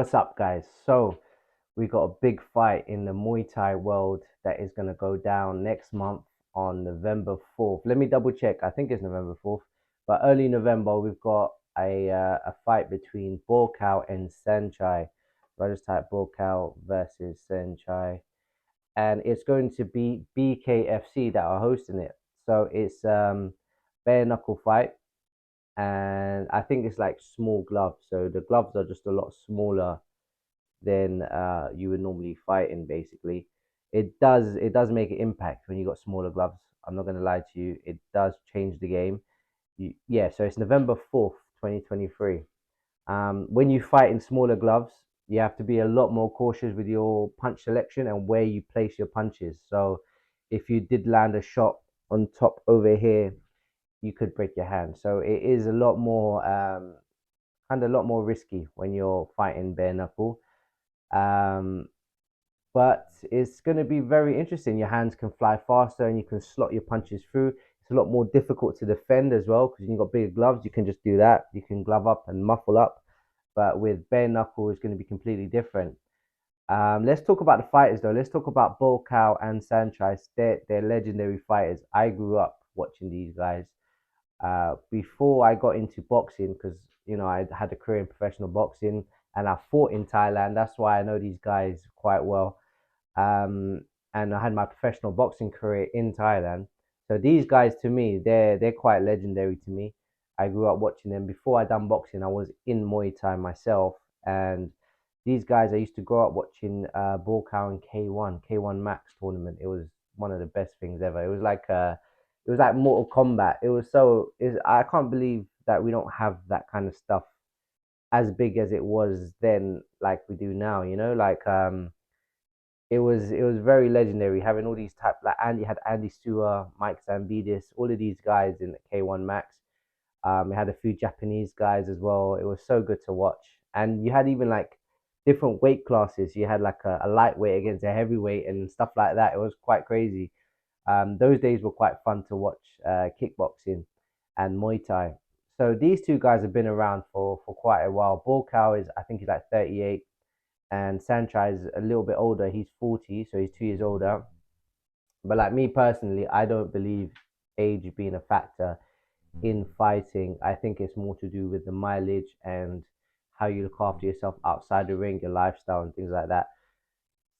What's up, guys? So, we got a big fight in the Muay Thai world that is going to go down next month on November 4th. Let me double check. I think it's November 4th, but early November, we've got a fight between Buakaw and Saenchai. So I just type Buakaw versus Saenchai, and it's going to be BKFC that are hosting it. So, it's bare knuckle fight, and I think it's like small gloves. So the gloves are just a lot smaller than you would normally fight in. Basically, it does make an impact when you got smaller gloves. I'm not gonna lie to you, it does change the game. Yeah, so it's November 4th, 2023. When you fight in smaller gloves, you have to be a lot more cautious with your punch selection and where you place your punches. So if you did land a shot on top over here, you could break your hand. So it is a lot more kind of a lot more risky when you're fighting bare knuckle. Um, but it's going to be very interesting. Your hands can fly faster and you can slot your punches through. It's a lot more difficult to defend as well because you've got bigger gloves. You can just do that. You can glove up and muffle up. But with bare knuckle, it's going to be completely different. Let's talk about the fighters though. Let's talk about Buakaw and Sanchez. They're legendary fighters. I grew up watching these guys before I got into boxing because I had a career in professional boxing and I fought in Thailand. That's why I know these guys quite well. Um, and I had my professional boxing career in Thailand. So these guys to me, they're quite legendary to me. I grew up watching them. Before I done boxing, I was in Muay Thai myself, and these guys I used to grow up watching Buakaw and K1 Max tournament. It was one of the best things ever. It was like Mortal Kombat. It was so is I can't believe that we don't have that kind of stuff as big as it was then, like we do now. It was very legendary having all these type like Andy had Andy Stewart, Mike Zambidis, all of these guys in the K1 Max. We had a few Japanese guys as well. It was so good to watch, and you had even like different weight classes. You had like a lightweight against a heavyweight and stuff like that. It was quite crazy. Those days were quite fun to watch kickboxing and Muay Thai. So these two guys have been around for quite a while. Buakaw is I think he's like 38, and Sanchez is a little bit older. He's 40, so he's 2 years older. But like me personally, I don't believe age being a factor in fighting. I think it's more to do with the mileage and how you look after yourself outside the ring, your lifestyle, and things like that.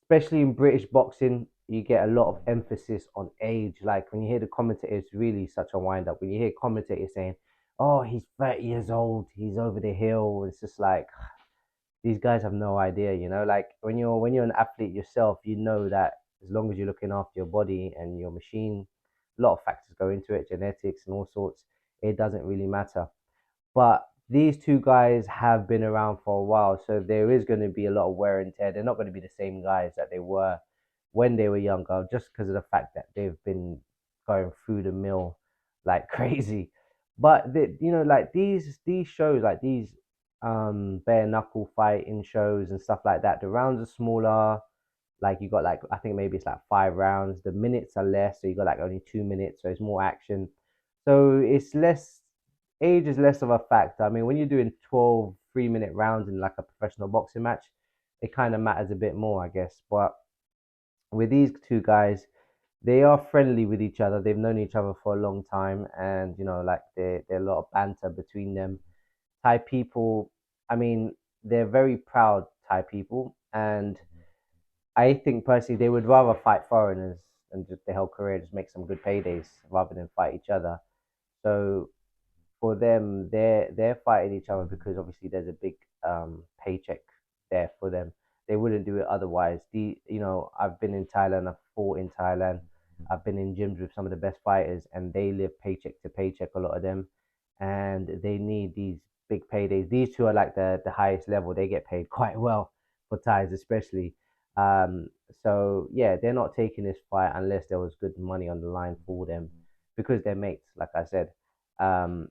Especially in British boxing, you get a lot of emphasis on age. Like when you hear the commentator, it's really such a wind up. When you hear commentators saying, "Oh, he's 30 years old, he's over the hill," it's just like these guys have no idea. Like when you're an athlete yourself, you know that as long as you're looking after your body and your machine, a lot of factors go into it, genetics and all sorts. It doesn't really matter. But these two guys have been around for a while, so there is going to be a lot of wear and tear. They're not going to be the same guys that they were when they were younger, just because of the fact that they've been going through the mill like crazy. But like these shows, like these bare knuckle fighting shows and stuff like that, the rounds are smaller. Like you got like I think maybe it's like 5 rounds. The minutes are less, so you got like only 2 minutes, so it's more action. So it's less age is less of a factor. I mean, when you're doing 12 3-minute rounds in like a professional boxing match, it kind of matters a bit more, I guess. But with these two guys, they are friendly with each other. They've known each other for a long time, and like there are a lot of banter between them. Thai people, I mean, they're very proud Thai people, and I think personally they would rather fight foreigners and just their whole career just make some good paydays rather than fight each other. So for them, they're fighting each other because obviously there's a big paycheck there for them. They wouldn't do it otherwise. I've been in Thailand, I've fought in Thailand, I've been in gyms with some of the best fighters, and they live paycheck to paycheck, a lot of them, and they need these big paydays. These two are like the highest level. They get paid quite well for Thais, especially. Um, so yeah, they're not taking this fight unless there was good money on the line for them because they're mates, like I said. Um,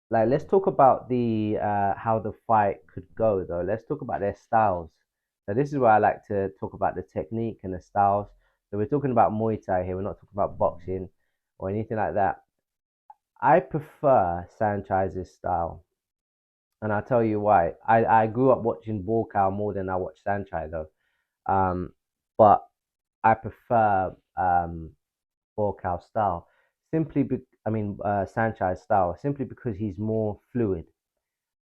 like let's talk about the how the fight could go though. Let's talk about their styles. So this is where I like to talk about the technique and the styles. So we're talking about Muay Thai here. We're not talking about boxing or anything like that. I prefer Sanchez's style. and I'll tell you why. I grew up watching Buakaw more than I watch Saenchai though. Um, but I prefer Buakaw style simply Saenchai's style simply because he's more fluid.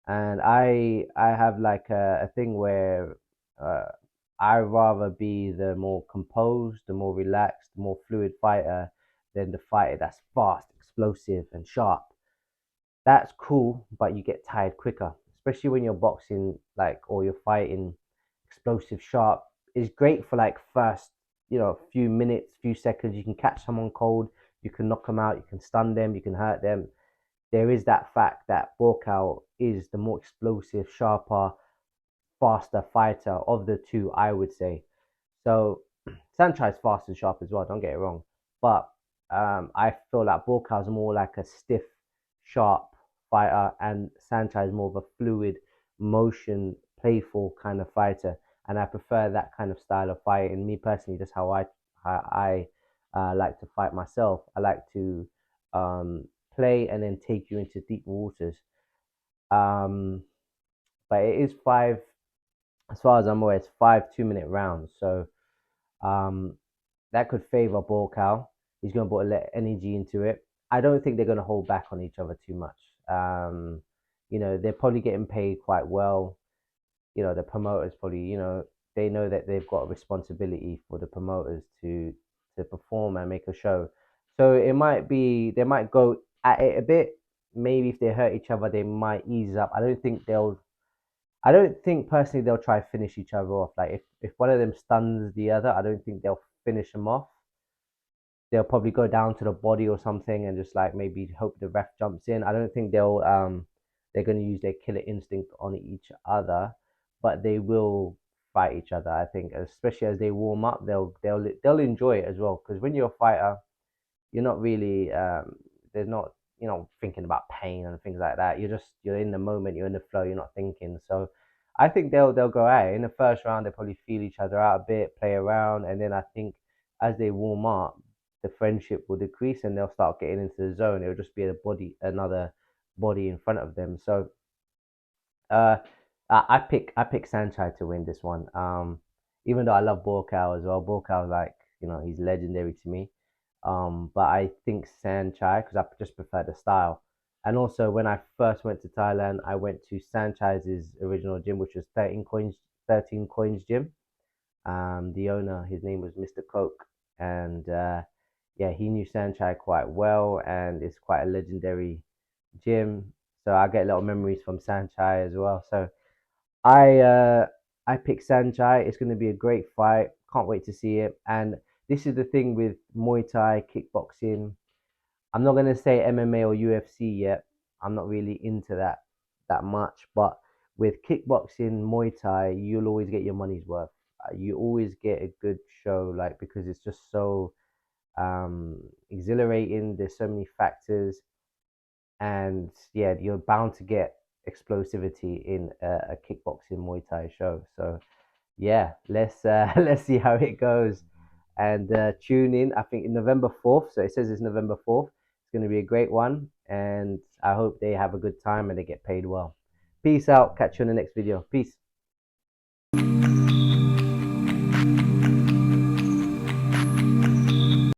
And I have like a thing where uh, I rather be the more composed, the more relaxed, the more fluid fighter than the fighter that's fast, explosive, and sharp. That's cool, but you get tired quicker, especially when you're boxing like or you're fighting explosive, sharp. It's great for like first, few minutes, few seconds. You can catch someone cold, you can knock them out, you can stun them, you can hurt them. There is that fact that Buakaw is the more explosive, sharper, faster fighter of the two, I would say. So Saenchai is fast and sharp as well. Don't get it wrong, but I feel like Buakaw is more like a stiff, sharp fighter, and Saenchai is more of a fluid, motion, playful kind of fighter. And I prefer that kind of style of fight. And me personally, that's how I like to fight myself. I like to play and then take you into deep waters. Um, but it is five, as far as I'm aware, it's 5 2-minute rounds. So um, that could favor Buakaw. He's going to put a lot of energy into it. I don't think they're going to hold back on each other too much. They're probably getting paid quite well. The promoters probably, they know that they've got a responsibility for the promoters to perform and make a show. So it might be they might go at it a bit. Maybe if they hurt each other, they might ease up. I don't think personally they'll try to finish each other off. Like if one of them stuns the other, I don't think they'll finish them off. They'll probably go down to the body or something and just like maybe hope the ref jumps in. I don't think they're going to use their killer instinct on each other, but they will fight each other. I think, especially as they warm up, they'll enjoy it as well. Because when you're a fighter, you're not really there's not thinking about pain and things like that. You're in the moment, you're in the flow, you're not thinking. So I think they'll go at it. In the first round they probably feel each other out a bit, play around, and then I think as they warm up, the friendship will decrease and they'll start getting into the zone. It'll just be another body in front of them. So uh I pick Saenchai to win this one. Even though I love Buakaw as well. Buakaw, like, he's legendary to me. But I think Saenchai, because I just prefer the style. And also, when I first went to Thailand, I went to Saenchai's original gym, which was 13 coins gym. The owner, his name was Mr. Coke, and yeah, he knew Saenchai quite well, and it's quite a legendary gym. So I get a lot of memories from Saenchai as well. So I uh, I pick Saenchai. It's going to be a great fight. Can't wait to see it. And this is the thing with Muay Thai, kickboxing. I'm not going to say MMA or UFC yet. I'm not really into that much. But with kickboxing, Muay Thai, you'll always get your money's worth. You always get a good show, like because it's just so exhilarating. There's so many factors, and yeah, you're bound to get explosivity in a kickboxing Muay Thai show. So yeah, let's let's see how it goes, and tune in. I think in November 4th. So it says it's November 4th. It's going to be a great one, and I hope they have a good time and they get paid well. Peace out. Catch you in the next video. Peace.